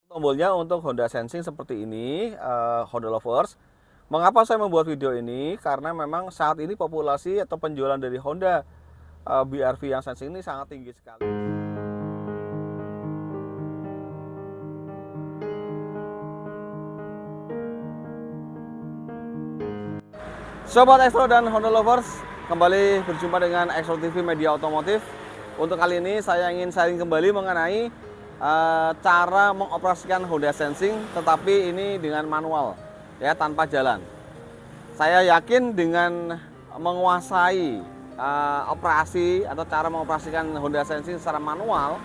Tombolnya untuk Honda Sensing seperti ini, Honda Lovers. Mengapa saya membuat video ini? Karena memang saat ini populasi atau penjualan dari Honda BR-V yang Sensing ini sangat tinggi sekali. Sobat Extro dan Honda Lovers, kembali berjumpa dengan Extro TV Media Otomotif. Untuk kali ini saya ingin sharing kembali mengenai cara mengoperasikan Honda Sensing, tetapi ini dengan manual, ya, tanpa jalan. Saya yakin dengan menguasai operasi atau cara mengoperasikan Honda Sensing secara manual,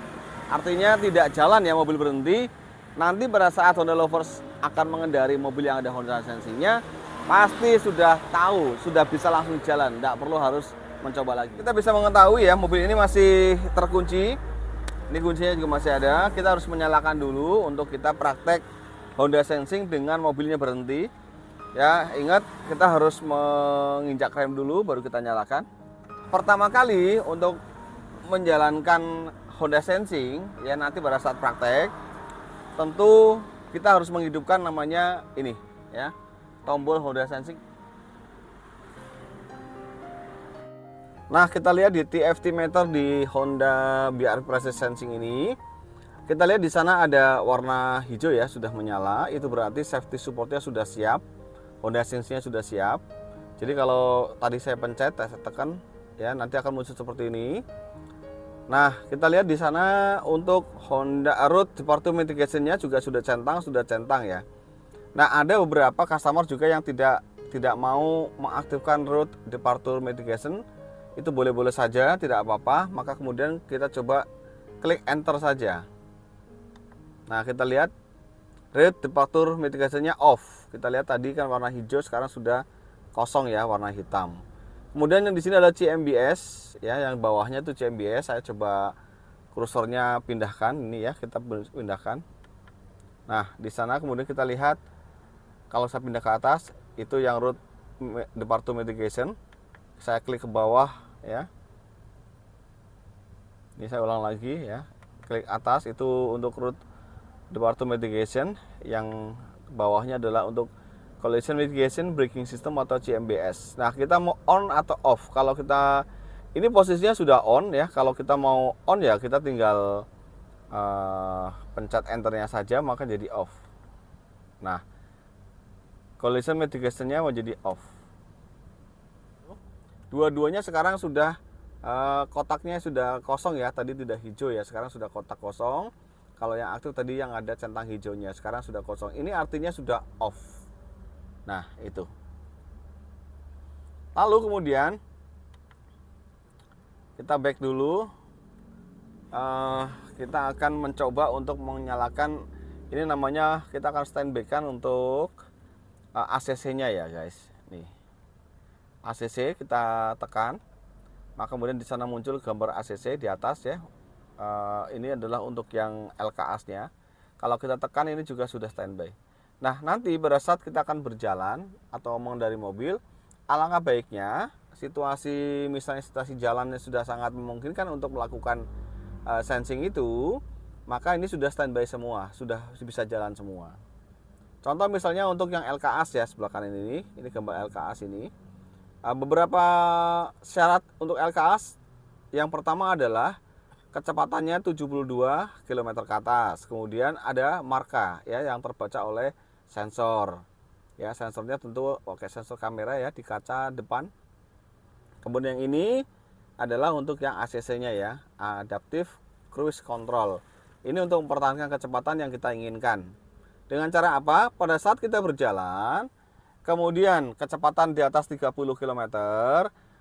artinya tidak jalan ya mobil berhenti. Nanti pada saat Honda Lovers akan mengendari mobil yang ada Honda Sensingnya, pasti sudah tahu, sudah bisa langsung jalan, tidak perlu harus mencoba lagi. Kita bisa mengetahui ya mobil ini masih terkunci. Ini kuncinya juga masih ada. Kita harus menyalakan dulu untuk kita praktek Honda Sensing dengan mobilnya berhenti. Ya, ingat kita harus menginjak rem dulu baru kita nyalakan. Pertama kali untuk menjalankan Honda Sensing ya nanti pada saat praktek, tentu kita harus menghidupkan namanya ini ya, tombol Honda Sensing. Nah, kita lihat di TFT meter di Honda BR Precision Sensing ini, kita lihat di sana ada warna hijau ya, sudah menyala. Itu berarti safety supportnya sudah siap, Honda Sensingnya sudah siap. Jadi kalau tadi saya pencet, saya tekan, ya nanti akan muncul seperti ini. Nah, kita lihat di sana untuk Honda Road Departure Mitigation-nya juga sudah centang ya. Nah, ada beberapa customer juga yang tidak mau mengaktifkan Road Departure Mitigation. Itu boleh-boleh saja, tidak apa-apa. Maka kemudian kita coba klik enter saja. Nah, kita lihat Road Departure Mitigation-nya off. Kita lihat tadi kan warna hijau, sekarang sudah kosong ya, warna hitam. Kemudian yang di sini ada CMBS ya, yang bawahnya itu CMBS. Saya coba kursornya pindahkan ini ya, kita pindahkan. Nah, di sana kemudian kita lihat kalau saya pindah ke atas itu yang Road Departure Mitigation. Saya klik ke bawah ya. Ini saya ulang lagi ya. Klik atas itu untuk Road Departure Mitigation, yang bawahnya adalah untuk Collision Mitigation Braking System atau CMBS. Nah, kita mau on atau off. Kalau kita ini posisinya sudah on ya. Kalau kita mau on ya kita tinggal pencet enternya saja, maka jadi off. Nah, Collision Mitigation-nya mau jadi off. Dua-duanya sekarang sudah kotaknya sudah kosong ya, tadi tidak hijau ya, sekarang sudah kotak kosong. Kalau yang aktif tadi yang ada centang hijaunya, sekarang sudah kosong. Ini artinya sudah off. Nah, itu. Lalu kemudian kita back dulu. Kita akan mencoba untuk menyalakan, ini namanya kita akan standby kan untuk ACC-nya ya guys. Nih. ACC kita tekan, maka kemudian di sana muncul gambar ACC di atas ya. Ini adalah untuk yang LKAS-nya. Kalau kita tekan ini juga sudah standby. Nah, nanti pada saat kita akan berjalan atau mengendari mobil, alangkah baiknya situasi misalnya situasi jalannya sudah sangat memungkinkan untuk melakukan sensing itu, maka ini sudah standby semua, sudah bisa jalan semua. Contoh misalnya untuk yang LKAS ya, sebelah kanan ini gambar LKAS ini. Beberapa syarat untuk LKAS. Yang pertama adalah kecepatannya 72 km ke atas. Kemudian ada marka ya yang terbaca oleh sensor. Ya, sensornya tentu pakai sensor kamera ya di kaca depan. Kemudian yang ini adalah untuk yang ACC-nya ya, Adaptive Cruise Control. Ini untuk mempertahankan kecepatan yang kita inginkan. Dengan cara apa? Pada saat kita berjalan, kemudian kecepatan di atas 30 km,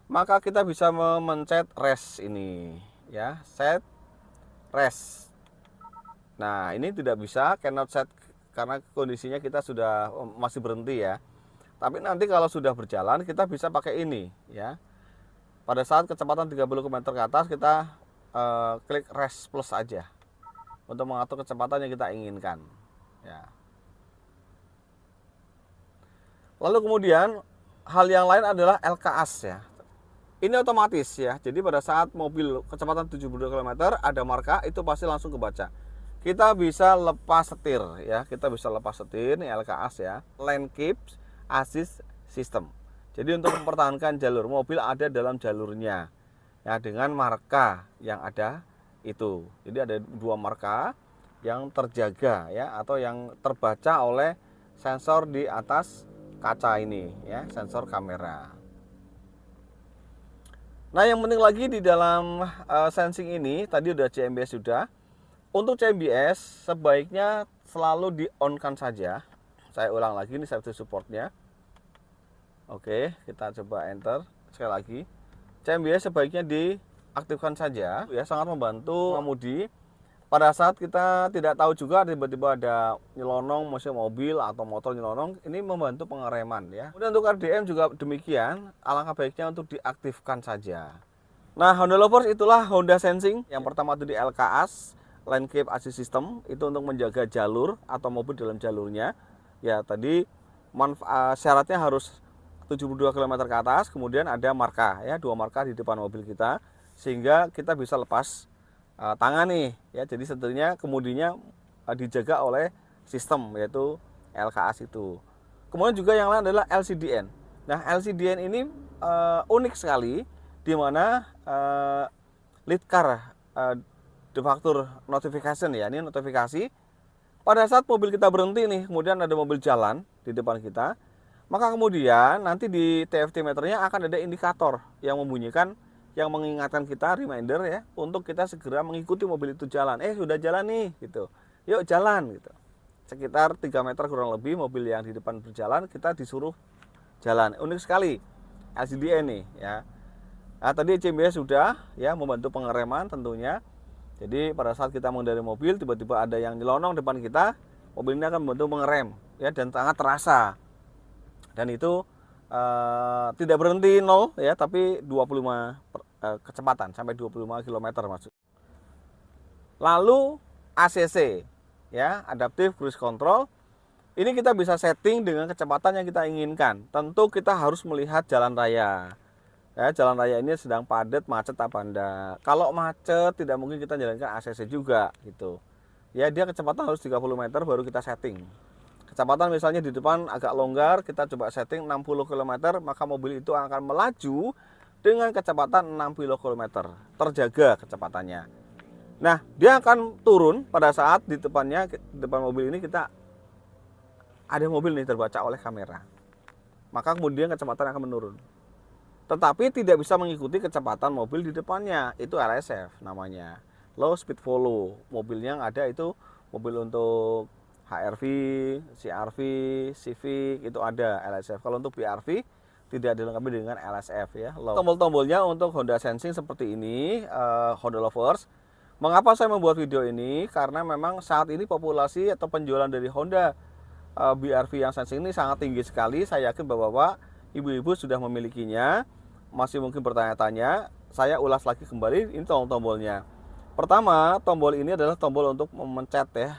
maka kita bisa memencet rest ini ya, set rest. Nah, ini tidak bisa cannot set karena kondisinya kita sudah masih berhenti ya. Tapi nanti kalau sudah berjalan kita bisa pakai ini ya. Pada saat kecepatan 30 km ke atas kita klik rest plus aja untuk mengatur kecepatan yang kita inginkan ya. Lalu kemudian hal yang lain adalah LKAS ya. Ini otomatis ya. Jadi pada saat mobil kecepatan 72 km ada marka, itu pasti langsung kebaca. kita bisa lepas setir ya, kita bisa lepas setir, ini LKAS ya, Lane Keep Assist System. Jadi untuk mempertahankan jalur, mobil ada dalam jalurnya ya dengan marka yang ada itu. Jadi ada dua marka yang terjaga ya, atau yang terbaca oleh sensor di atas kaca ini ya, sensor kamera. Nah, yang penting lagi di dalam sensing ini tadi udah CMBS sudah. Untuk CMBS sebaiknya selalu di on kan saja. Saya ulang lagi, ini safety supportnya. Oke, kita coba enter sekali lagi. CMBS sebaiknya diaktifkan saja ya, sangat membantu pengemudi pada saat kita tidak tahu juga tiba-tiba ada nyelonong mesin mobil atau motor nyelonong, ini membantu pengereman ya. Kemudian untuk RDM juga demikian, alangkah baiknya untuk diaktifkan saja. Nah, Honda Lovers, itulah Honda Sensing. Yang pertama itu di LKAS, Lane Keep Assist System, itu untuk menjaga jalur atau mobil dalam jalurnya. Ya, tadi syaratnya harus 72 km ke atas, kemudian ada marka ya, dua marka di depan mobil kita sehingga kita bisa lepas tangan nih ya. Jadi setelahnya kemudinya dijaga oleh sistem yaitu LKAS itu. Kemudian juga yang lain adalah LCDN. Nah, LCDN ini unik sekali di mana lead car defactor notification ya, ini notifikasi pada saat mobil kita berhenti nih, kemudian ada mobil jalan di depan kita, maka kemudian nanti di TFT meternya akan ada indikator yang membunyikan, yang mengingatkan kita, reminder ya, untuk kita segera mengikuti mobil itu jalan. Sudah jalan nih gitu, yuk jalan gitu. Sekitar 3 meter kurang lebih mobil yang di depan berjalan, kita disuruh jalan. Unik sekali LCDN nih ya. Nah, tadi CMBS sudah ya, membantu pengereman tentunya. Jadi pada saat kita mengendari mobil, tiba-tiba ada yang nyelonong depan kita, mobil ini akan membantu mengerem ya, dan sangat terasa. Dan itu tidak berhenti 0 ya, tapi 25 kecepatan sampai 25 km maksud. Lalu ACC ya, Adaptive Cruise Control. Ini kita bisa setting dengan kecepatan yang kita inginkan. Tentu kita harus melihat jalan raya. Ya, jalan raya ini sedang padat, macet apa enggak. Kalau macet tidak mungkin kita jalankan ACC juga gitu. Ya, dia kecepatan harus 30 meter baru kita setting. Kecepatan misalnya di depan agak longgar, kita coba setting 60 km, maka mobil itu akan melaju dengan kecepatan 60 km. Terjaga kecepatannya. Nah, dia akan turun pada saat di depan mobil ini kita ada mobil nih terbaca oleh kamera. Maka kemudian kecepatan akan menurun. Tetapi tidak bisa mengikuti kecepatan mobil di depannya, itu LSF namanya, low speed follow. Mobil yang ada itu mobil untuk HRV, CRV, Civic itu ada LSF. Kalau untuk BRV tidak dilengkapi dengan LSF ya. Tombol-tombolnya untuk Honda Sensing seperti ini, Honda Lovers. Mengapa saya membuat video ini? Karena memang saat ini populasi atau penjualan dari Honda BRV yang Sensing ini sangat tinggi sekali. Saya yakin bapak-bapak, ibu-ibu sudah memilikinya, masih mungkin bertanya-tanya. Saya ulas lagi kembali, ini tombol-tombolnya. Pertama, tombol ini adalah tombol untuk memencet ya,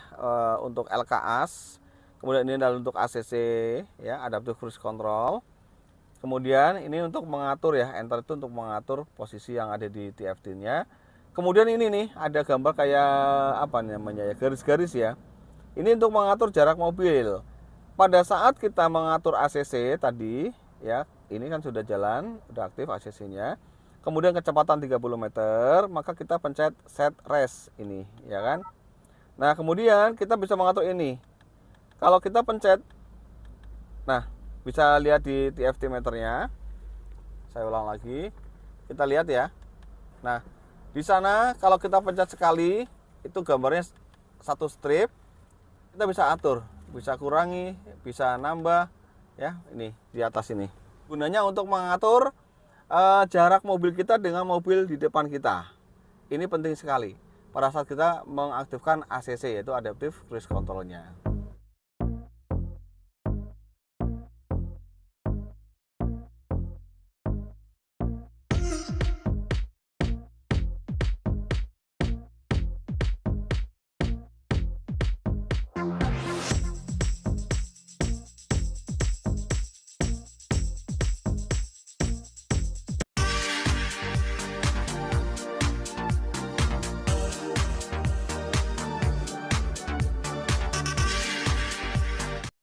untuk LKAS. Kemudian ini adalah untuk ACC ya, Adaptive Cruise Control. Kemudian ini untuk mengatur ya, enter itu untuk mengatur posisi yang ada di TFT-nya. Kemudian ini nih ada gambar kayak apa namanya ya, garis-garis ya. Ini untuk mengatur jarak mobil. Pada saat kita mengatur ACC tadi ya, ini kan sudah jalan, sudah aktif ACC-nya. Kemudian kecepatan 30 meter, maka kita pencet set rest ini, ya kan? Nah, kemudian kita bisa mengatur ini. Kalau kita pencet, nah, bisa lihat di TFT meternya. Saya ulang lagi. Kita lihat ya. Nah, di sana kalau kita pencet sekali, itu gambarnya satu strip. Kita bisa atur, bisa kurangi, bisa nambah, ya, ini di atas ini. Gunanya untuk mengatur jarak mobil kita dengan mobil di depan kita. Ini penting sekali pada saat kita mengaktifkan ACC, yaitu Adaptive Cruise Control-nya.